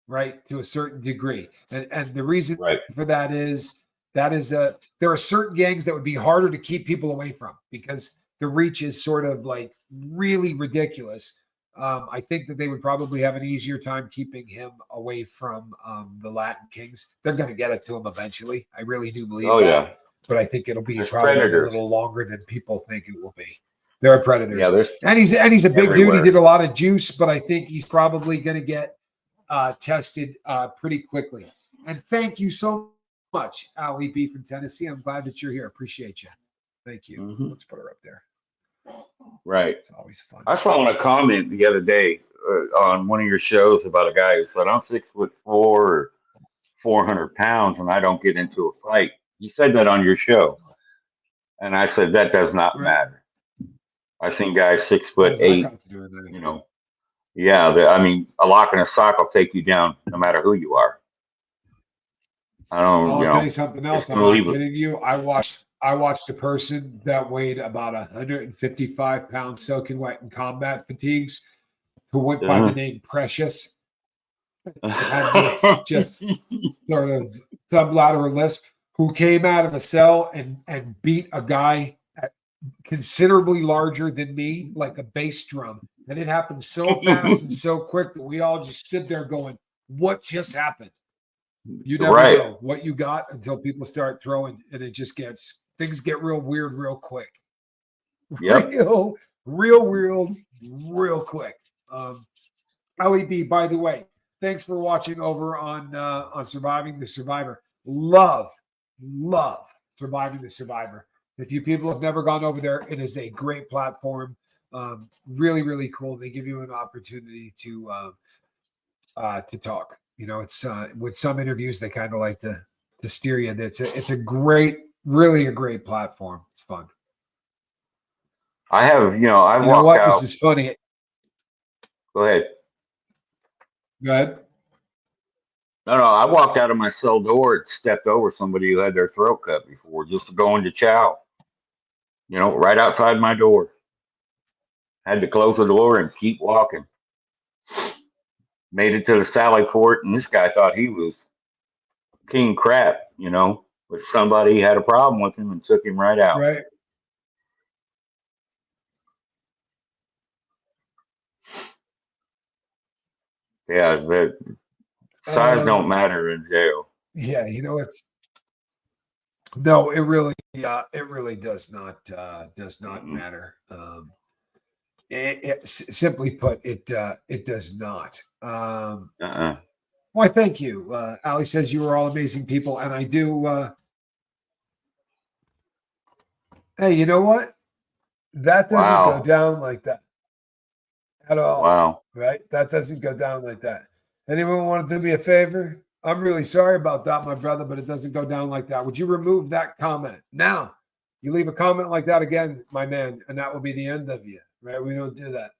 right, to a certain degree. And the reason for that is there are certain gangs that would be harder to keep people away from because the reach is sort of like really ridiculous. I think that they would probably have an easier time keeping him away from the Latin Kings. They're going to get it to him eventually. I really do believe that. Yeah. But I think it'll be probably a little longer than people think it will be. There are predators. Yeah, and he's a big dude. He did a lot of juice, but I think he's probably going to get tested pretty quickly. And thank you so much, Ali B from Tennessee. I'm glad that you're here. Appreciate you. Thank you. Mm-hmm. Let's put her up there. Right. It's always fun. I saw a comment the other day on one of your shows about a guy who said, I'm 6'4" or 400 pounds and I don't get into a fight. You said that on your show. And I said, that does not matter. I've seen guys 6'8", you know. Yeah, I mean, a lock and a sock will take you down no matter who you are. I'll tell you something else. I'm not kidding you. I watched a person that weighed about 155 pounds soaking wet in combat fatigues who went by the name Precious. Had this just sort of sublateral lisp, who came out of a cell and beat a guy considerably larger than me, like a bass drum. And it happened so fast and so quick that we all just stood there going, what just happened? You never know what you got until people start throwing, and things get real weird real quick. Yep. Real weird, real quick. LEB, by the way, thanks for watching over on Surviving the Survivor. Love Surviving the Survivor. If you people have never gone over there, it is a great platform. Really, really cool. They give you an opportunity to talk. You know, it's with some interviews they kind of like to steer you. It's a great, really a great platform. It's fun. I walked out. This is funny. Go ahead. Go ahead. No, I walked out of my cell door and stepped over somebody who had their throat cut before just to go into chow. You know, right outside my door. Had to close the door and keep walking. Made it to the Sally Port, and this guy thought he was king crap, you know, but somebody had a problem with him and took him right out. Right. Yeah, the size don't matter in jail. Yeah, you know no, it really does not matter. Simply put, it does not. Why, thank you. Ali says you are all amazing people, and I do. Hey, you know what? That doesn't go down like that at all. Wow. Right? That doesn't go down like that. Anyone want to do me a favor? I'm really sorry about that, my brother, but it doesn't go down like that. Would you remove that comment? Now, you leave a comment like that again, my man, and that will be the end of you. Right? We don't do that.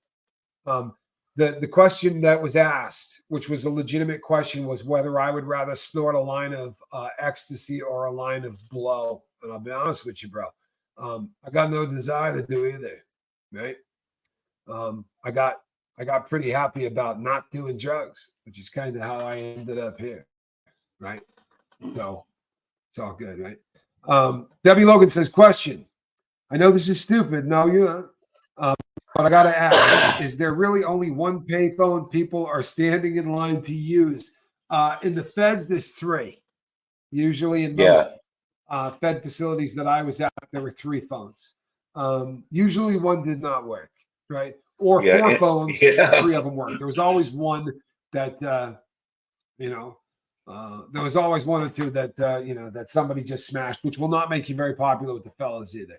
The question that was asked, which was a legitimate question, was whether I would rather snort a line of ecstasy or a line of blow. And I'll be honest with you, bro. I got no desire to do either. Right? I got pretty happy about not doing drugs, which is kind of how I ended up here. Right? So it's all good, right? Debbie Logan says, question. I know this is stupid. No, you're not. But I got to ask, is there really only one payphone people are standing in line to use? In the feds, there's 3. Usually in most Fed facilities that I was at, there were 3 phones. Usually one did not work, right? Or 4 phones, 3 of them worked. There was always one that, there was always 1 or 2 that, that somebody just smashed, which will not make you very popular with the fellas either.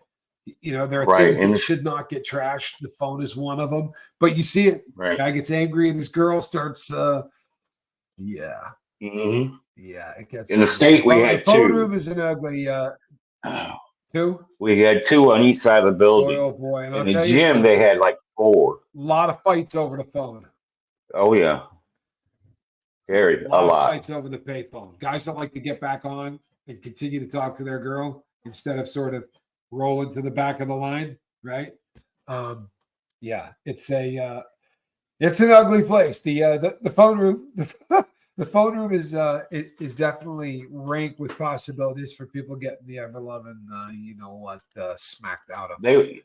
You know, there are things that should not get trashed. The phone is one of them. But you see it. Right. Guy gets angry and this girl starts, yeah. Mm-hmm. Yeah, it gets in the state. We had 2. The phone room is an ugly 2. We had 2 on each side of the building. Oh boy! And in the gym, they had like 4. A lot of fights over the phone. Oh yeah. Carried A a lot of lot. fights over the payphone. Guys don't like to get back on and continue to talk to their girl instead of sort of rolling to the back of the line, right? Yeah, it's an ugly place. The phone room the phone room is definitely rank with possibilities for people getting the ever loving smacked out of them. They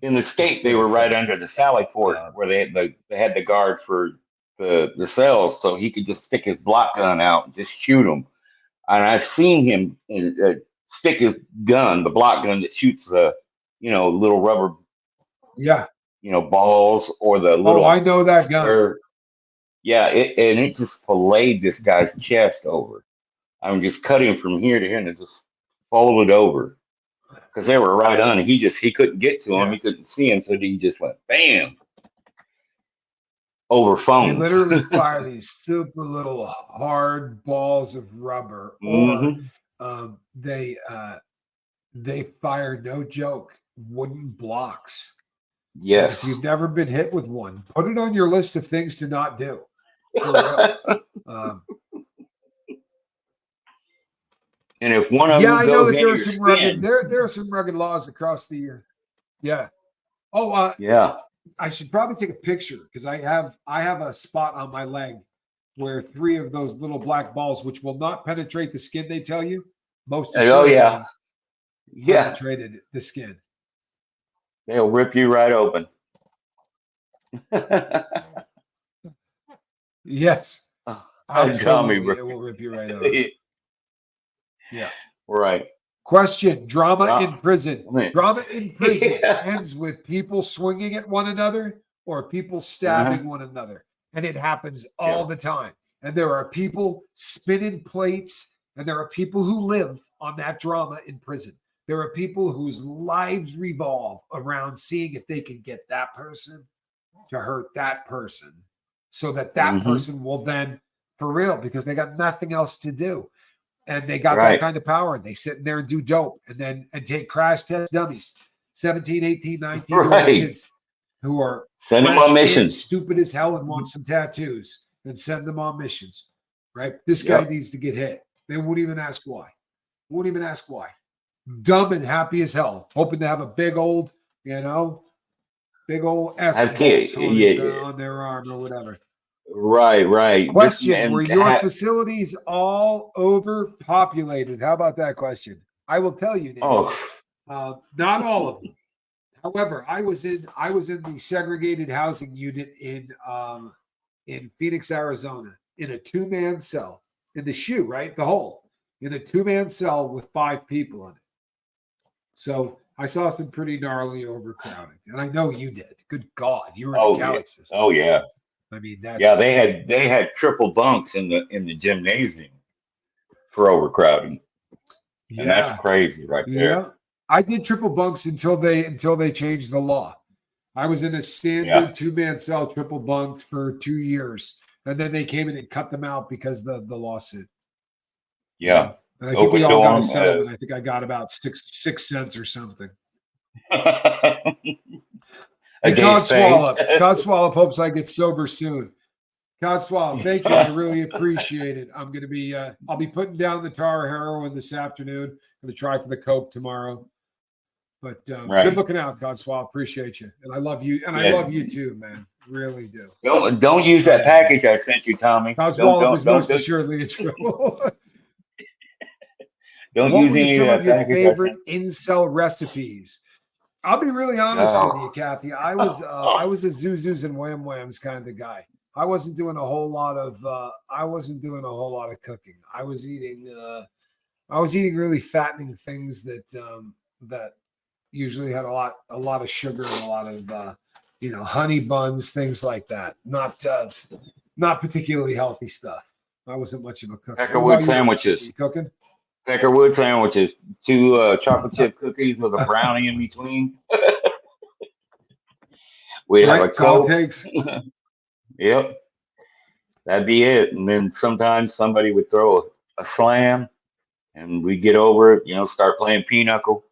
in the Just state, they put were it right frankly. under the sally port where they had the guard for the cells, so he could just stick his block gun out and just shoot them. And I've seen him stick his gun, the block gun that shoots the little rubber Yeah. balls or the Oh, I little know that gun. square. Yeah, it just filleted this guy's chest over. I mean, just cut him from here to here and it just folded over because they were right on. He couldn't get to him. Yeah. He couldn't see him, so he just went bam over They phone. literally fire these super little hard balls of rubber, or Hmm. they fire, no joke, wooden blocks. And if Yes. you've never been hit with one, put it on your list of things to not do. For real. And if one of Yeah, them I know goes that into there are your some rugged skin, there are some rugged laws across the yeah. Oh, yeah. I should probably take a picture because I have a spot on my leg where 3 of those little black balls, which will not penetrate the skin, they tell you, most Oh yeah. assuredly Yeah. penetrated the skin. They'll rip you right open. Yes, Tommy, absolutely. bro. It will rip you right over. Yeah. Right. Question: Drama in prison. Man. Drama in prison Yeah. ends with people swinging at one another or people stabbing one another, and it happens all the time. And there are people spinning plates, and there are people who live on that drama in prison. There are people whose lives revolve around seeing if they can get that person to hurt that person, so that person will then, for real, because they got nothing else to do. And they got that kind of power, and they sit in there and do dope and take crash test dummies, 17, 18, 19-year-old kids who are send them on missions. stupid as hell and want some tattoos, and send them on missions, right? This guy needs to get hit. They won't even ask why. Dumb and happy as hell, hoping to have a big old S bolts on their arm or whatever. Right. Question: were your facilities all overpopulated? How about that question? I will tell you, Nancy. Not all of them. However, I was in the segregated housing unit in Phoenix, Arizona, in a 2-man cell, in the shoe, right? The hole, in a 2-man cell with 5 people in it. So I saw some pretty gnarly overcrowding, and I know you did. Good God, you were in the Cali system. Oh yeah. I mean, that's they had triple bunks in the gymnasium for overcrowding. Yeah. And that's crazy right there. Yeah. I did triple bunks until they changed the law. I was in a standard 2-man cell, triple bunked for 2 years. And then they came in and cut them out because the lawsuit. Yeah. And I think we all got a settlement. I think I got about 6 cents or something. Hey, Codswallop hopes I get sober soon. Codswallop, thank you. I really appreciate it. I'm going to be, I'll be putting down the tar heroin this afternoon. I'm going to try for the coke tomorrow. But good looking out, Codswallop. Appreciate you. And I love you. And I love you too, man. Really do. Don't use that package I sent you, Tommy. Codswallop is most assuredly in trouble. Don't what use were any some of of your that favorite incel recipes? I'll be really honest with you, Kathy. I was a Zuzus and Wham Whams kind of guy. I wasn't doing a whole lot of cooking. I was eating really fattening things that usually had a lot of sugar and a lot of honey buns, things like that. Not particularly healthy stuff. I wasn't much of a cook. Peckerwood sandwiches. You cooking? Peckerwood sandwiches. 2 chocolate chip cookies with a brownie in between. We have a Coke. Yep. That'd be it. And then sometimes somebody would throw a slam and we get over it, start playing pinochle.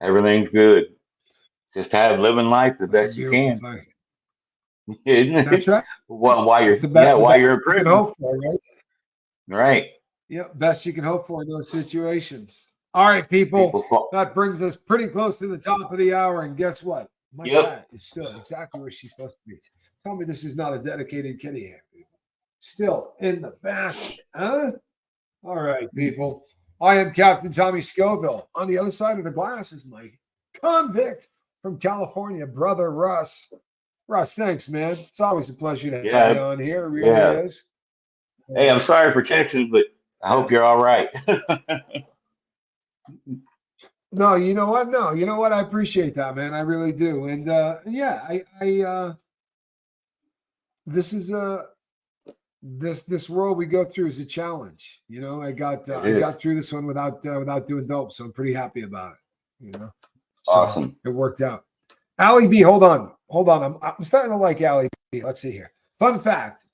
Everything's good. Just living life the best you can. That's right. Well, while It's you're the best while you're in you can prison, hope for, right? right? Yeah, best you can hope for in those situations. All right, people. That brings us pretty close to the top of the hour. And guess what? My Yep. cat is still exactly where she's supposed to be. Tell me this is not a dedicated kitty here, people. Still in the basket, huh? All right, people. I am Captain Tommy Scoville. On the other side of the glass is my convict from California, brother Russ. Russ, thanks, man. It's always a pleasure to have you Yeah, on here. It really yeah. is. Hey, I'm sorry for Texas, but I hope you're all right. No, you know what? No, you know what? I appreciate that, man. I really do. And yeah, this is this world we go through is a challenge. You know, I It is got through this one without doing dope, so I'm pretty happy about it. You know, so awesome. it worked out. Allie B, hold on. I'm starting to like Allie B. Let's see here. Fun fact: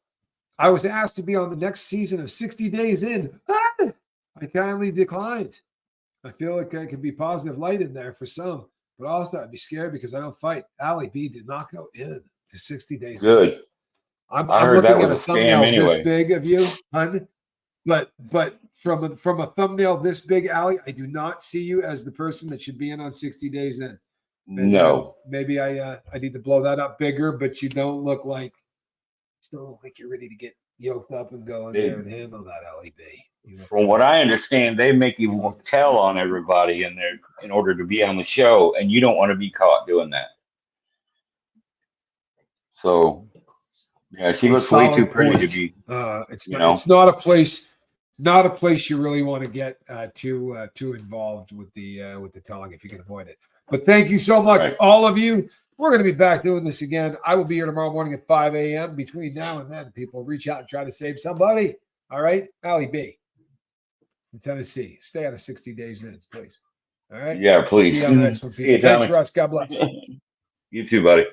I was asked to be on the next season of 60 Days In. I kindly declined. I feel like I could be positive light in there for some, but also I'd be scared because I don't fight. Allie B did not go in to 60 Days In. Good. I I'm heard that looking was at a a scam thumbnail this anyway. big of you, hun. But from a thumbnail this big, Allie, I do not see you as the person that should be in on 60 Days In. And No. maybe I need to blow that up bigger, but you don't look like you're ready to get yoked up and go in there and handle that, Allie B. From what I understand, they make you tell on everybody in there in order to be on the show, and you don't want to be caught doing that. So, yeah, she looks way too pretty to be. It's not a place you really want to get too involved with the telling if you can avoid it. But thank you so much, all of you. We're going to be back doing this again. I will be here tomorrow morning at 5 a.m. Between now and then, people reach out and try to save somebody. All right, Allie B. from Tennessee. Stay out of 60 Days In, please. All right. Yeah, please. See you on the next one, people. Thanks, Russ. God bless. You too, buddy.